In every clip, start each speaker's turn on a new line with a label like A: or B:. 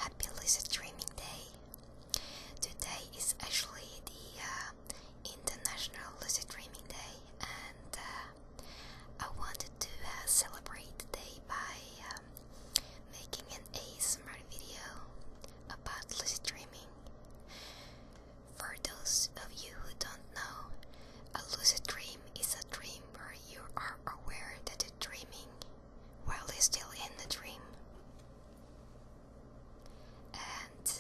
A: Happy lucid dreaming day. Today is actually the International Lucid Dreaming Day, and I wanted to celebrate the day by making an ASMR video about lucid dreaming. For those of you who don't know, a lucid dream is a dream where you are aware that you're dreaming while you're still in the dream. And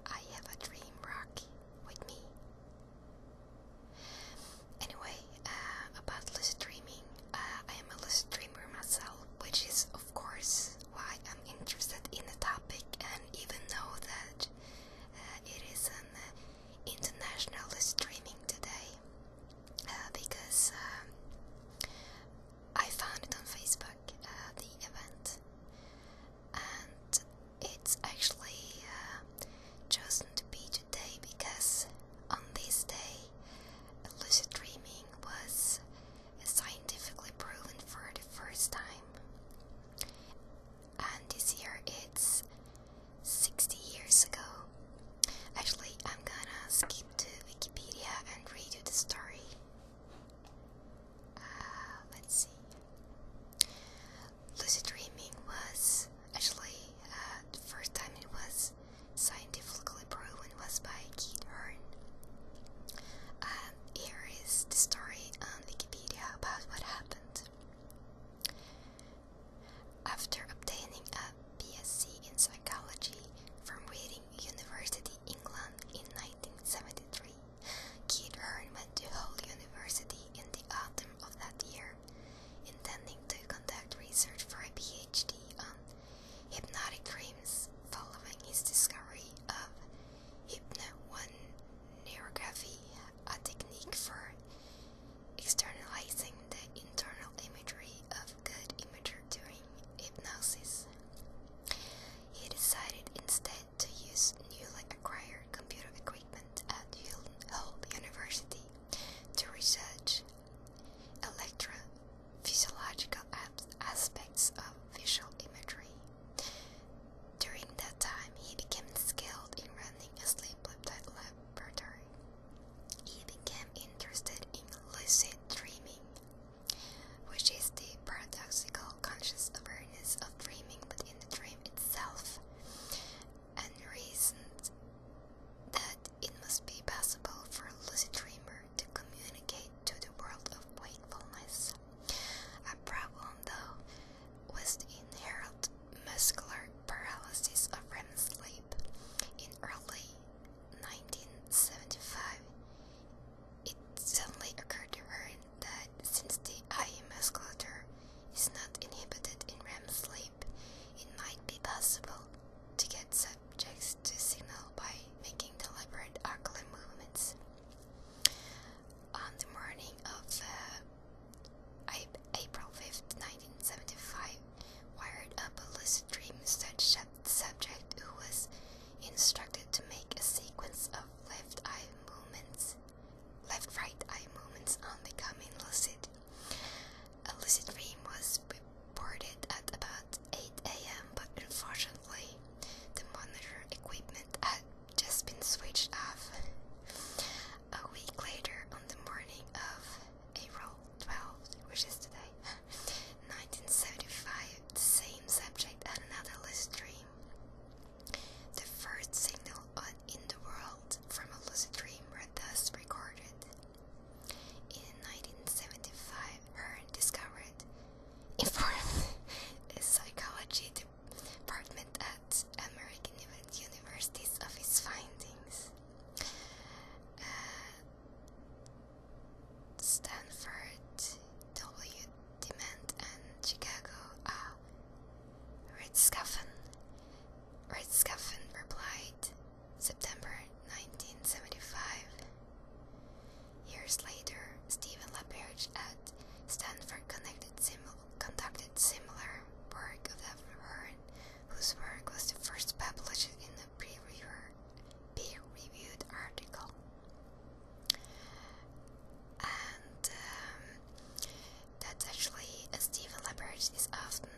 A: I have a dream rock with me. Anyway, about lucid dreaming, I am a lucid dreamer myself, which is of course why I'm interested in the topic, and even though that it is an International Lucid Dreaming today, because I found it on Facebook, the event, and it's actually chosen to be today because on this day lucid dreaming was scientifically proven for the first time, and this year it's 60 years ago. Actually, I'm gonna skip to Wikipedia and read you the story. Let's see. Lucid dreaming was actually the first time it was scientifically proven was by Keith Hearn. Here is the story on Wikipedia about what happened. After obtaining a BSc in psychology from Reading University, England in 1973, Keith Hearn went to Hull University in the autumn of that year, intending to conduct research for a PhD on hypnotic dreams following his discovery of hypno-neurography, a technique for externalizing the internal imagery of good imager during hypnosis. He decided instead to use newly acquired computer equipment at Hull University to research electrophysiological aspects of visual imagery. During that time, he became skilled in running a sleep laboratory. He became interested in lucid dreaming, which is the paradoxical conscious awareness of dreaming within the dream itself, and reasoned that it must be possible for a lucid dreamer to communicate to the world of wakefulness. A problem, though, was the inherent muscular paralysis of REM sleep. In early 1975, it suddenly occurred to her that since the eye musculature is not inhibited in REM sleep, it might be possible to get subjects to signal by making deliberate ocular movements. On the morning of April 5th, 1975, wired up a lucid dream subject who was instructed to make a sequence of left-right eye movements on becoming lucid. A lucid dream was reported at about 8 a.m., but unfortunately, the monitor equipment had just been switched off. A week later, on the morning of April 12th, which is today, 1975, the same subject had another lucid dream. The first signal in the world from a lucid dream were thus recorded. In 1975, Hearn discovered important psychology department at American universities of his findings. Stanford, W. Dement, and Chicago, Redskaffen replied September 1975. Years later, Stephen LaBerge at Stanford conducted similar work of Hearn, whose work was the first published in a peer-reviewed article. And that's actually Stephen LaBerge is often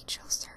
A: chose